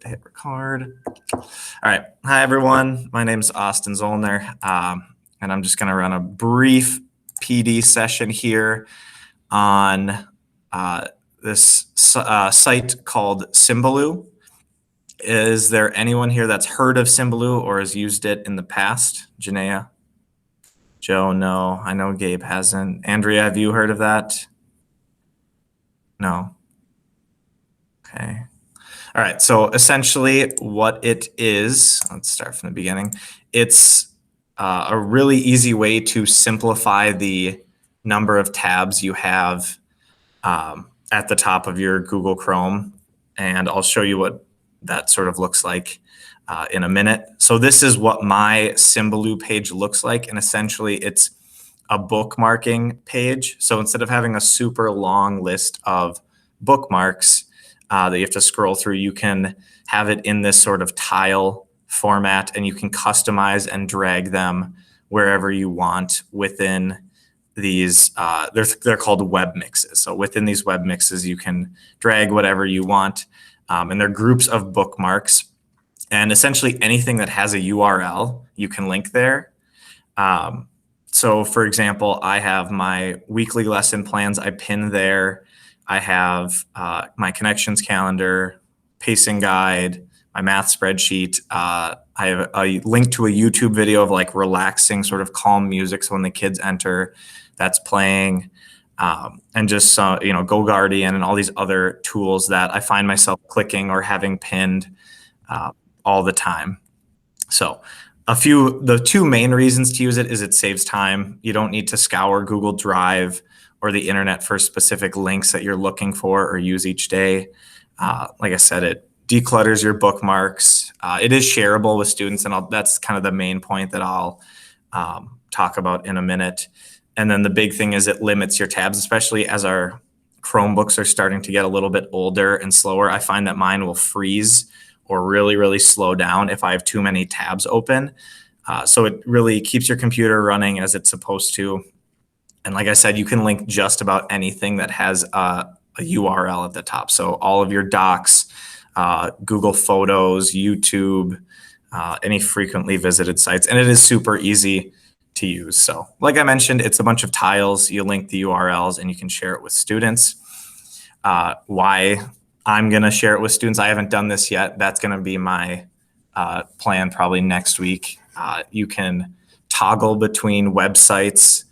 hit record. All right. Hi, everyone. My name is Austin Zollner, and I'm just going to run a brief PD session here on this site called Symbaloo. Is there anyone here that's heard of Symbaloo or has used it in the past? Janaea? Joe, no. I know Gabe hasn't. Andrea, have you heard of that? No. Okay. All right. So essentially what it is, let's start from the beginning. It's a really easy way to simplify the number of tabs you have at the top of your Google Chrome. And I'll show you what that sort of looks like in a minute. So this is what my Symbaloo page looks like. And essentially it's a bookmarking page. So instead of having a super long list of bookmarks that you have to scroll through, you can have it in this sort of tile format, and you can customize and drag them wherever you want within these. They're called web mixes. So within these web mixes, you can drag whatever you want, and they're groups of bookmarks. And essentially anything that has a URL, you can link there. So for example, I have my weekly lesson plans I pin there. I have my connections calendar, pacing guide, my math spreadsheet. I have a link to a YouTube video of like relaxing, sort of calm music. So when the kids enter, that's playing. And just, Go Guardian and all these other tools that I find myself clicking or having pinned all the time. So the two main reasons to use it is it saves time. You don't need to scour Google Drive or the internet for specific links that you're looking for or use each day. Like I said, it declutters your bookmarks. It is shareable with students, and that's kind of the main point that I'll talk about in a minute. And then the big thing is it limits your tabs, especially as our Chromebooks are starting to get a little bit older and slower. I find that mine will freeze or really, really slow down if I have too many tabs open. So it really keeps your computer running as it's supposed to. And like I said, you can link just about anything that has a URL at the top. So all of your docs, Google Photos, YouTube, any frequently visited sites. And it is super easy to use. So like I mentioned, it's a bunch of tiles. You link the URLs and you can share it with students. Why I'm going to share it with students, I haven't done this yet. That's going to be my plan probably next week. You can toggle between websites.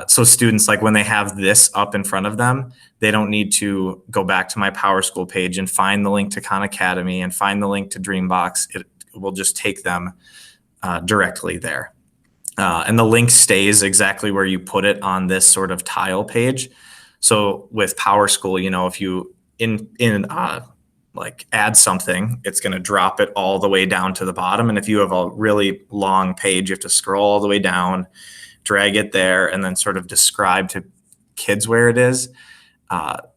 So students, like when they have this up in front of them, they don't need to go back to my PowerSchool page and find the link to Khan Academy and find the link to Dreambox. It will just take them directly there. And the link stays exactly where you put it on this sort of tile page. So with PowerSchool, if you add something, it's going to drop it all the way down to the bottom. And if you have a really long page, you have to scroll all the way down, drag it there, and then sort of describe to kids where it is.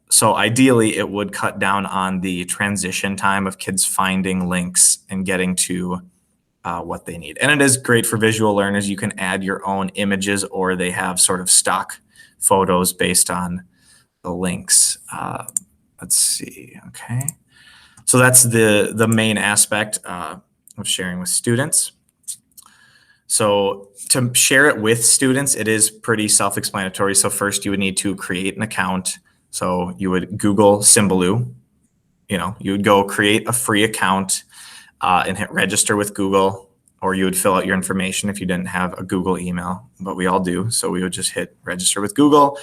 So ideally, it would cut down on the transition time of kids finding links and getting to what they need. And it is great for visual learners. You can add your own images, or they have sort of stock photos based on the links. Let's see. Okay. So that's the main aspect of sharing with students. So to share it with students, it is pretty self-explanatory. So first you would need to create an account. So you would Google Symbaloo. You would go create a free account and hit register with Google, or you would fill out your information if you didn't have a Google email, but we all do. So we would just hit register with Google,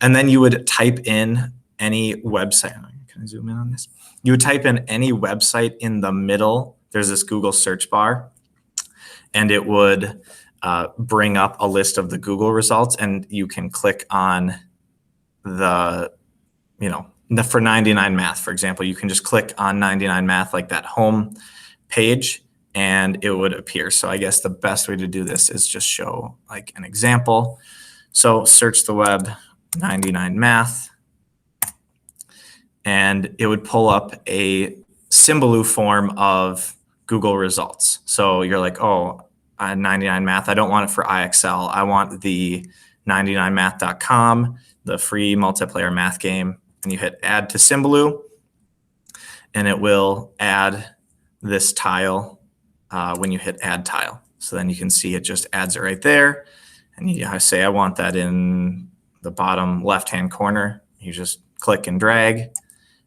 and then you would type in any website. Can I zoom in on this? You would type in any website in the middle. There's this Google search bar, and it would bring up a list of the Google results, and you can click on for 99 Math, for example, you can just click on 99 Math, like that home page, and it would appear. So I guess the best way to do this is just show like an example. So search the web 99 Math, and it would pull up a Symbaloo form of Google results. So you're like, 99 Math, I don't want it for IXL. I want the 99math.com, the free multiplayer math game. And you hit add to Symbaloo. and it will add this tile when you hit add tile. So then you can see it just adds it right there. And I say I want that in the bottom left-hand corner. You just click and drag. And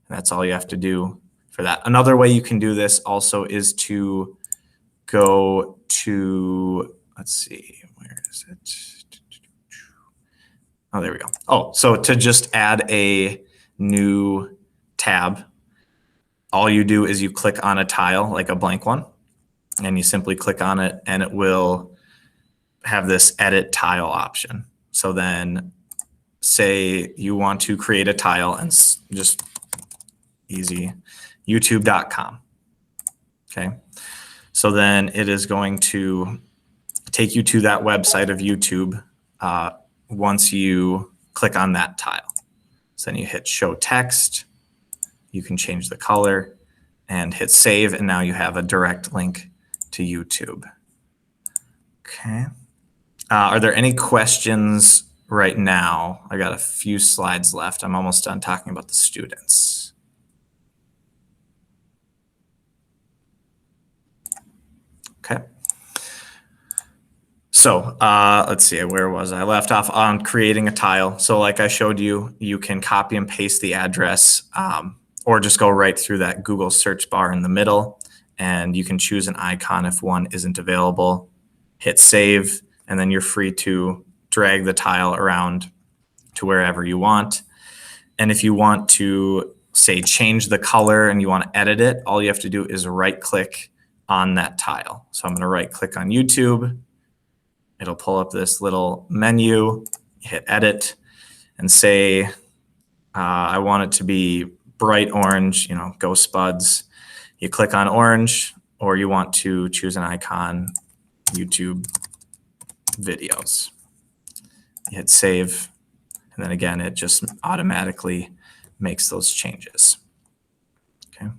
that's all you have to do for that. Another way you can do this also is to go to, let's see, where is it? Oh, there we go. Oh, so to just add a new tab, all you do is you click on a tile, like a blank one, and you simply click on it, and it will have this edit tile option. So then say you want to create a tile, and just easy, youtube.com. Okay. So then it is going to take you to that website of YouTube once you click on that tile. So then you hit show text, you can change the color and hit save, and now you have a direct link to YouTube. Okay. Are there any questions right now? I got a few slides left. I'm almost done talking about the students. Okay. So let's see, where was I? Left off on creating a tile. So like I showed you, you can copy and paste the address or just go right through that Google search bar in the middle, and you can choose an icon if one isn't available. Hit save, and then you're free to drag the tile around to wherever you want. And if you want to, say, change the color and you want to edit it, all you have to do is right click on that tile. So I'm going to right click on YouTube. It'll pull up this little menu, hit edit, and say I want it to be bright orange, go Spuds. You click on orange, or you want to choose an icon, YouTube videos. You hit save, and then again, it just automatically makes those changes. Okay.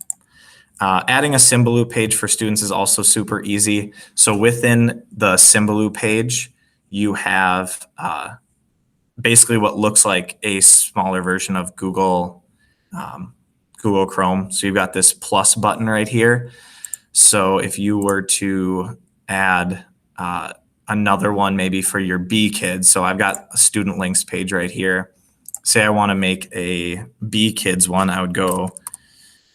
Adding a Symbaloo page for students is also super easy. So within the Symbaloo page, you have basically what looks like a smaller version of Google Chrome. So you've got this plus button right here. So if you were to add another one maybe for your B kids, so I've got a student links page right here. Say I want to make a B kids one, I would go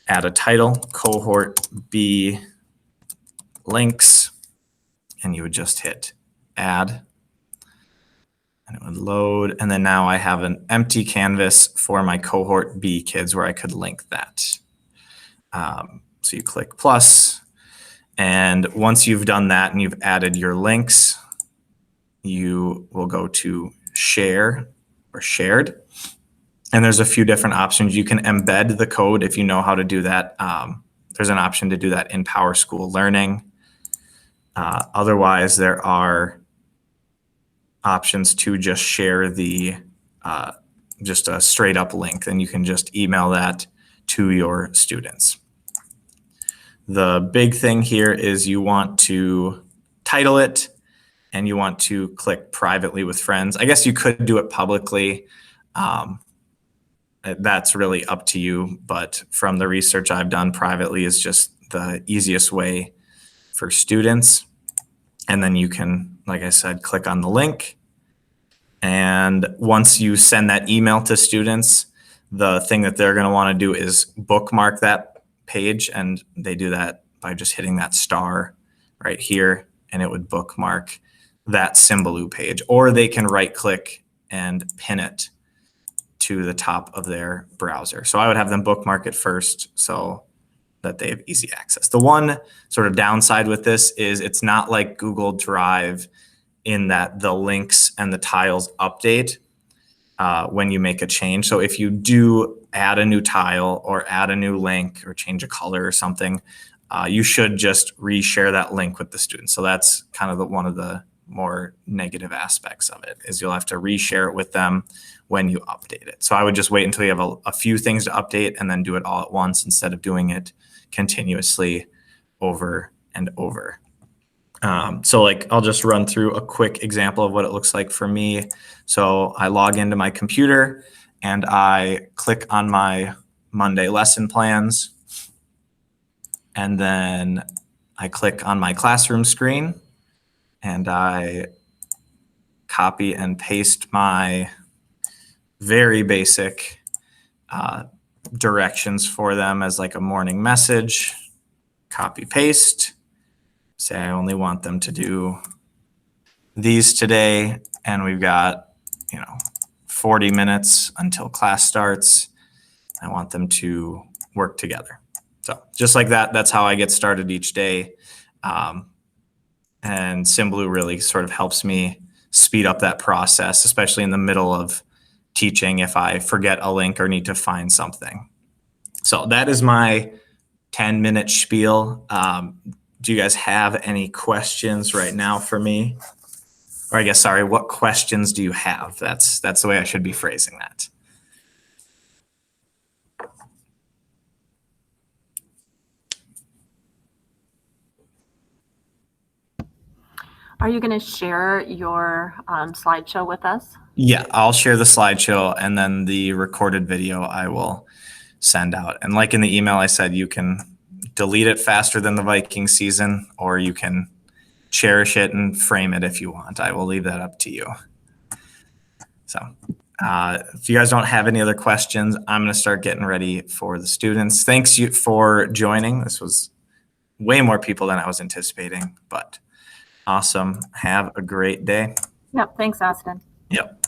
add a title, cohort B links, and you would just hit add, and it would load. And then now I have an empty canvas for my cohort B kids where I could link that. So you click plus, and once you've done that and you've added your links, you will go to share or shared. And there's a few different options. You can embed the code if you know how to do that. There's an option to do that in PowerSchool Learning. Otherwise, there are options to just share the just a straight up link, and you can just email that to your students. The big thing here is you want to title it, and you want to click privately with friends. I guess you could do it publicly. That's really up to you, but from the research I've done, privately is just the easiest way for students. And then you can, like I said, click on the link. And once you send that email to students, the thing that they're going to want to do is bookmark that page. And they do that by just hitting that star right here, and it would bookmark that Symbaloo page. Or they can right click and pin it to the top of their browser. So I would have them bookmark it first so that they have easy access. The one sort of downside with this is it's not like Google Drive in that the links and the tiles update when you make a change. So if you do add a new tile or add a new link or change a color or something, you should just reshare that link with the students. So that's kind of one of the more negative aspects of it, is you'll have to reshare it with them when you update it. So I would just wait until you have a few things to update and then do it all at once instead of doing it continuously over and over. So like I'll just run through a quick example of what it looks like for me. So I log into my computer and I click on my Monday lesson plans. and then I click on my classroom screen and I copy and paste my very basic directions for them as like a morning message. Copy paste. Say I only want them to do these today, and we've got 40 minutes until class starts. I want them to work together. So just like that, that's how I get started each day. And Symbaloo really sort of helps me speed up that process, especially in the middle of teaching if I forget a link or need to find something. So that is my 10-minute spiel. Do you guys have any questions right now for me? Or I guess, sorry, what questions do you have? That's the way I should be phrasing that. Are you going to share your slideshow with us? Yeah, I'll share the slideshow, and then the recorded video I will send out. And like in the email I said, you can delete it faster than the Viking season, or you can cherish it and frame it if you want. I will leave that up to you. So if you guys don't have any other questions, I'm going to start getting ready for the students. Thanks for joining. This was way more people than I was anticipating, but awesome. Have a great day. Yep. Thanks, Austin. Yep.